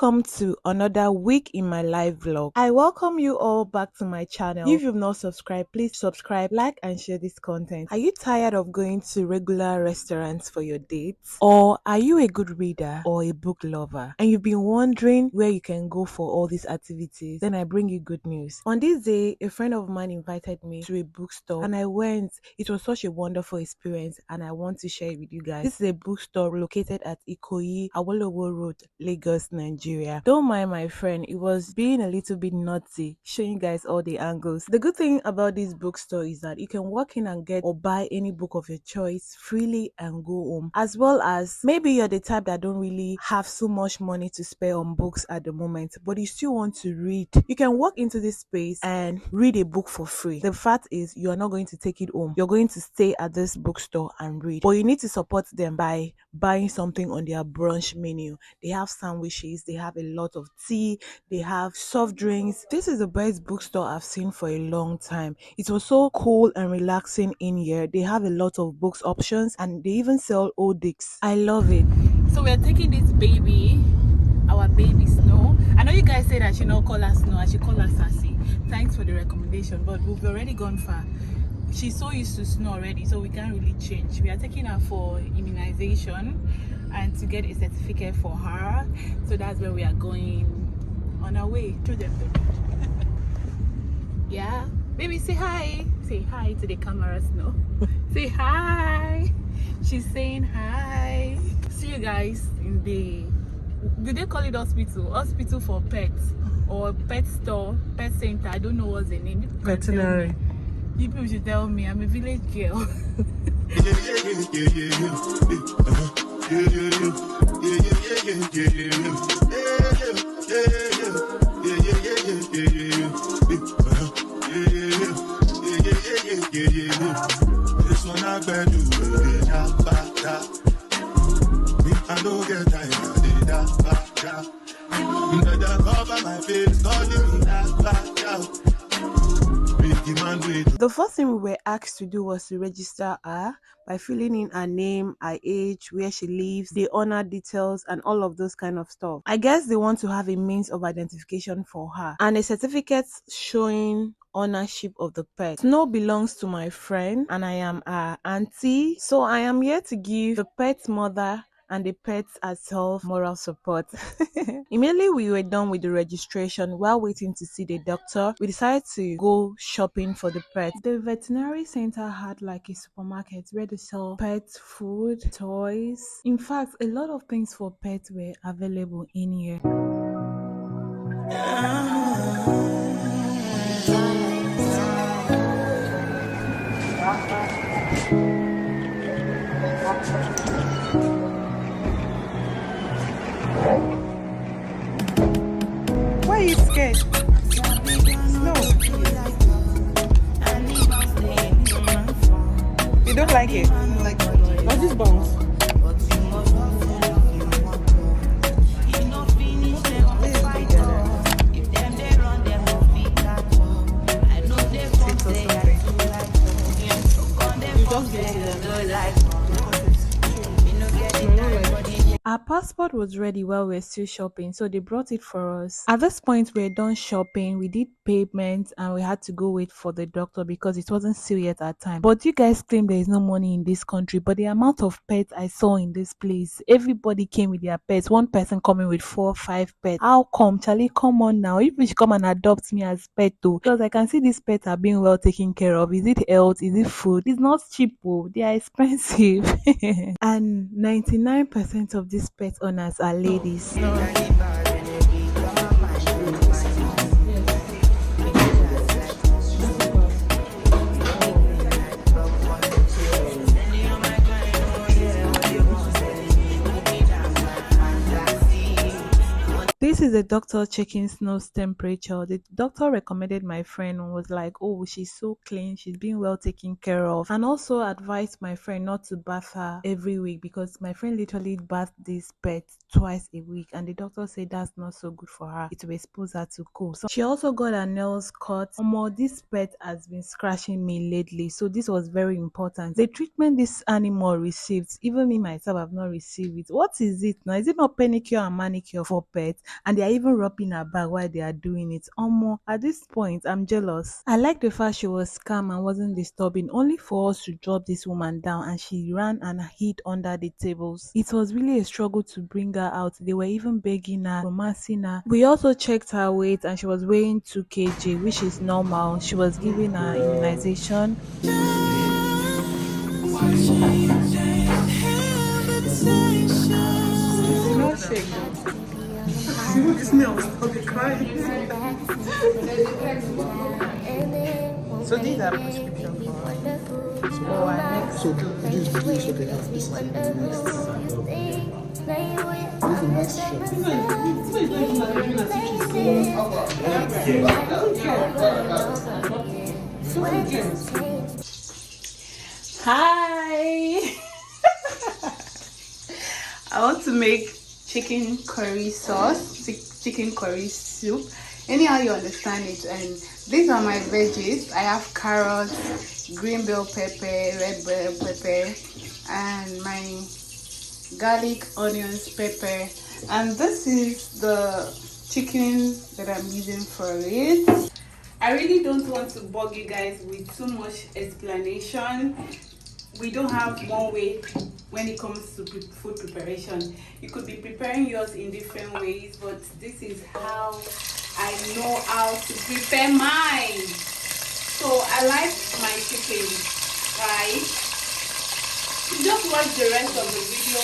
welcome to another week in my live vlog. I welcome you all back to my channel. If you've not subscribed, please subscribe, like and share this content. Are you tired of going to regular restaurants for your dates? Or are you a good reader or a book lover and you've been wondering where you can go for all these activities? Then I bring you good news. On this day, a friend of mine invited me to a bookstore and I went. It was such a wonderful experience and I want to share it with you guys. This is a bookstore located at Ikoyi, Awolowo Road, Lagos, Nigeria. Don't mind my friend, it was being a little bit naughty, showing you guys all the angles. The good thing about this bookstore is that you can walk in and get or buy any book of your choice freely and go home. As well as maybe you're the type that don't really have so much money to spare on books at the moment, but you still want to read. You can walk into this space and read a book for free. The fact is, you are not going to take it home. You're going to stay at this bookstore and read. But you need to support them by buying something on their brunch menu. They have sandwiches, they have a lot of tea, they have soft drinks. This is the best bookstore I've seen for a long time. It was so cool and relaxing in here. They have a lot of books options and they even sell old discs. I love it. So we're taking this baby, our baby Snow. I know you guys said I should not call her Snow, I should call her Sassy. Thanks for the recommendation, but we've already gone far. She's so used to Snow already, so we can't really change. We are taking her for immunization and to get a certificate for her. So that's where we are going on our way to them. Yeah, baby, say hi. Say hi to the camera, Snow. Say hi. She's saying hi. See you guys in the, do they call it hospital? Hospital for pets or pet store, pet center. I don't know what's the name. Veterinary. You people should tell me, I'm a village girl. This one I bet you I don't get time. You know that cover my face, calling me that. The first thing we were asked to do was to register her by filling in her name, her age, where she lives, the owner details, and all of those kind of stuff. I guess they want to have a means of identification for her and a certificate showing ownership of the pet. Snow belongs to my friend and I am her auntie, so I am here to give the pet's mother and the pets herself moral support. Immediately we were done with the registration, while waiting to see the doctor, we decided to go shopping for the pet. The veterinary center had like a supermarket where they sell pet food, toys. In fact, a lot of things for pets were available in here. Why are you scared? No. You don't like it? What's this bones? Our passport was ready while we were still shopping, so they brought it for us. At this point, we were done shopping, we did payment, and we had to go wait for the doctor because it wasn't still yet our time. But you guys claim there is no money in this country, but the amount of pets I saw in this place, everybody came with their pets. One person coming with 4 or 5 pets. How come? Charlie, come on now. You should come and adopt me as pet too, because I can see these pets are being well taken care of. Is it health? Is it food? It's not cheap, oh. They are expensive. And 99% of these pet owners are ladies. This is is a doctor checking Snow's temperature. The doctor recommended my friend and was like, oh, she's so clean, she's being well taken care of, and also advised my friend not to bath her every week because my friend literally bathed this pet twice a week, and the doctor said that's not so good for her. It will expose her to cold. So she also got her nails cut. Omo, this pet has been scratching me lately, so this was very important. The treatment this animal received, even me myself have not received it. What is it now? Is it not pedicure and manicure for pets? And they are even rubbing her back while they are doing it. Omo, at this point I'm jealous. I like the fact she was calm and wasn't disturbing, only for us to drop this woman down and she ran and hid under the tables. It was really a struggle to bring her out. They were even begging her, romancing her. We also checked her weight and she was weighing 2 kg, which is normal. She was given her immunization. Not shake though. This meal was probably crying. So these are prescription for Oh, I mixed. So this is what they have. This is the next. This is the next shot. Hi. I want to make chicken curry sauce, chicken curry soup, anyhow you understand it. And these are my veggies. I have carrots, green bell pepper, red bell pepper, and my garlic, onions, pepper. And this is the chicken that I'm using for it. I really don't want to bug you guys with too much explanation. We don't have one way when it comes to food preparation. You could be preparing yours in different ways, but this is how I know how to prepare mine. So I like my chicken, right? Just watch the rest of the video.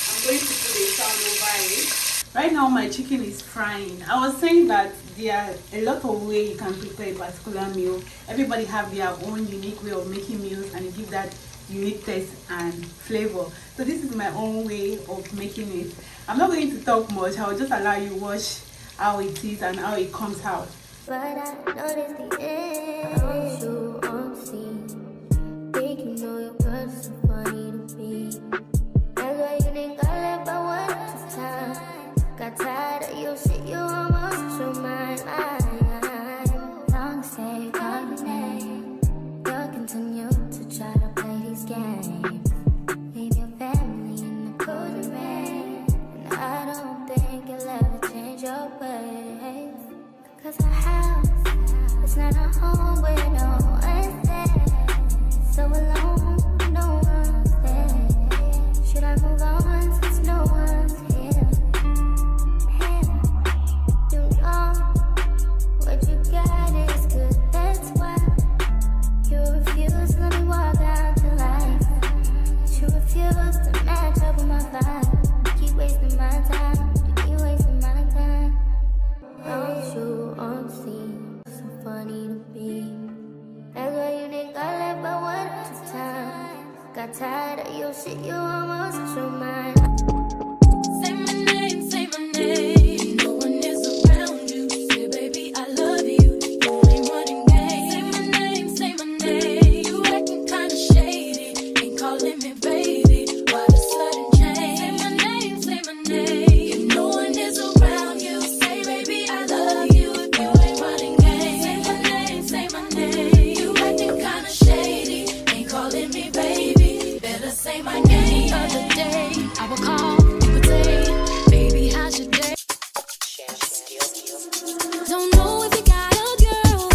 I'm going to put a sound over it. Right now my chicken is frying. I was saying that there are a lot of ways you can prepare a particular meal. Everybody have their own unique way of making meals and give that unique taste and flavor. So this is my own way of making it. I'm not going to talk much. I will just allow you watch how it is and how it comes out. But I noticed the end. Don't you on scene? Think you know your girl's so funny to me. That's why you think I left by one time. Got tired of your shit, you almost your mind. Long say, call your name. You'll continue to try to play these games. Leave your family in the cold rain. And I don't think you'll ever change your ways. Cause our house, it's not a home where no one's there. So alone, no one's there. Should I move on since no one's here? You know what you got is good, that's why you refuse to let me walk out to life. You refuse to match up with my vibe. You keep wasting my time, you keep wasting my time. Don't you on scene, so funny to me. That's why you think I left by one at a time. Got tired of your shit, you almost lost your mind. Say my name, say my name. No one is around you. Say, baby, I love you. You ain't running game. Say my name, say my name. You acting kinda shady. Ain't calling me baby. Why the sudden change? Say my name, say my name. If no one is around you, say, baby, I love you. If you ain't running game. Say my name, say my name. You acting kinda shady. Ain't calling me baby. Better say my name. Other day, I will call, you would say, baby, how's your day? Don't know if you got a girl.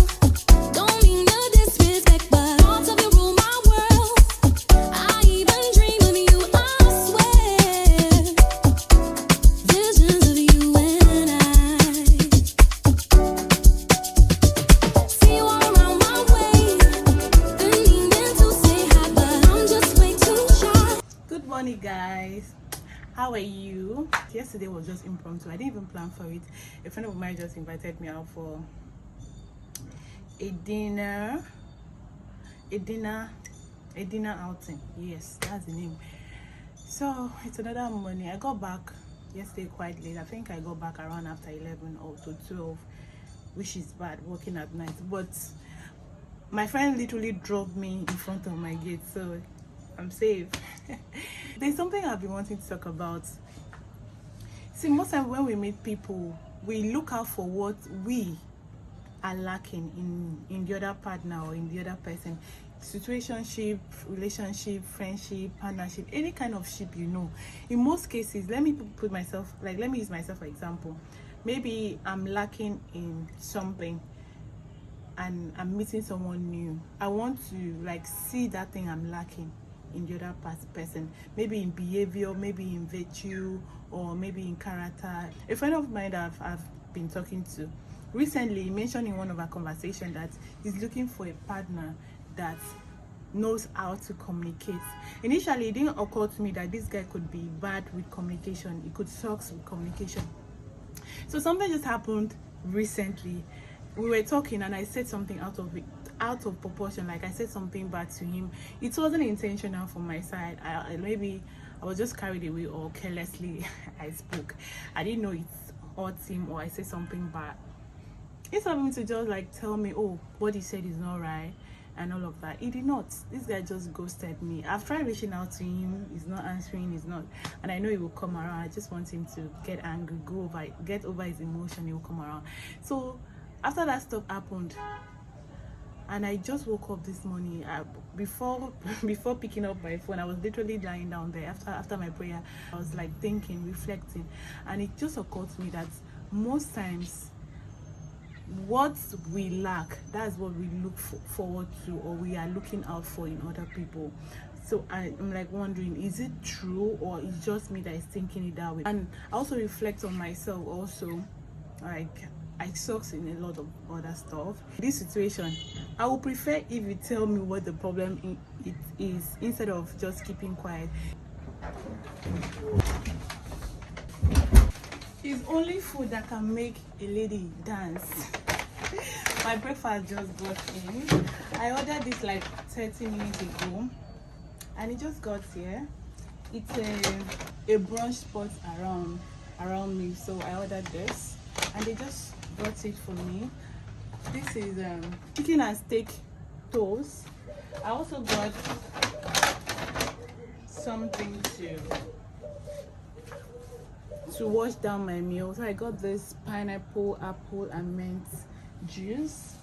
Don't mean no disrespect, but thoughts of you rule my world. I even dream of you, I swear. Visions of you and I. See you all around my way. Been meaning to say hi, but I'm just way too shy. Good morning, guys. How are you? Yesterday was just impromptu. I didn't even plan for it. A friend of mine just invited me out for a dinner outing. Yes, that's the name. So it's another morning. I got back yesterday quite late. I think I got back around after 11 or to 12, which is bad working at night. But my friend literally dropped me in front of my gate, so I'm safe. There's something I've been wanting to talk about. See, most times when we meet people, we look out for what we are lacking in the other partner or in the other person. Situationship, relationship, friendship, partnership, any kind of ship, you know. In most cases, let me use myself for example. Maybe I'm lacking in something and I'm meeting someone new. I want to like see that thing I'm lacking in the other person, maybe in behavior, maybe in virtue, or maybe in character. A friend of mine that I've been talking to recently mentioned in one of our conversations that he's looking for a partner that knows how to communicate. Initially, it didn't occur to me that this guy could be bad with communication. He could suck with communication. So something just happened recently. We were talking and I said something out of proportion. Like I said something bad to him. It wasn't intentional from my side. Maybe I was just carried away or carelessly I spoke. I didn't know it hurt him or I said something bad. Instead of him to just like tell me, oh, what he said is not right and all of that, he did not. This guy just ghosted me. I've tried reaching out to him, he's not answering, and I know he will come around. I just want him to get angry, get over his emotion. He will come around. So after that stuff happened, and I just woke up this morning, before picking up my phone, I was literally lying down there after my prayer. I was like thinking, reflecting, and it just occurred to me that most times what we lack, that's what we look forward to, or we are looking out for in other people. So I'm like wondering, is it true or it's just me that is thinking it that way? And I also reflect on myself also. Like I sucks in a lot of other stuff. In this situation, I would prefer if you tell me what the problem it is instead of just keeping quiet. It's only food that can make a lady dance. My breakfast just got in. I ordered this like 30 minutes ago and it just got here. It's a brunch spot around me, so I ordered this and they just brought it for me. This is chicken and steak toast. I also got something to wash down my meal. So I got this pineapple, apple and mint juice.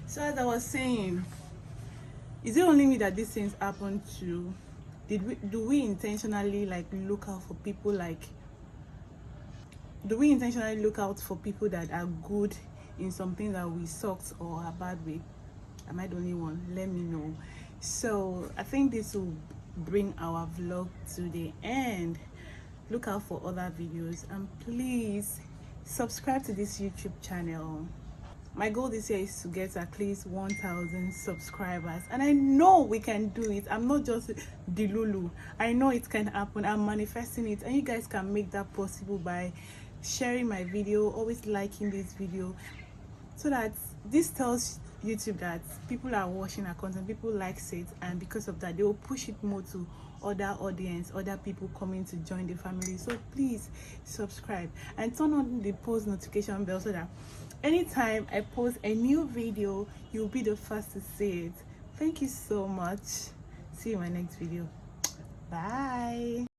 So as I was saying, is it only me that these things happen to? Do we intentionally like look out for people that are good in something that we sucked or are bad with? Am I the only one? Let me know. So I think this will bring our vlog to the end. Look out for other videos and please subscribe to this YouTube channel. My goal this year is to get at least 1,000 subscribers, and I know we can do it. I'm not just the Lulu. I know it can happen. I'm manifesting it, and you guys can make that possible by sharing my video, always liking this video, so that this tells YouTube that people are watching our content, people likes it, and because of that they will push it more to other audience, other people coming to join the family. So please subscribe and turn on the post notification bell so that anytime I post a new video, you'll be the first to see it. Thank you so much. See you in my next video. Bye.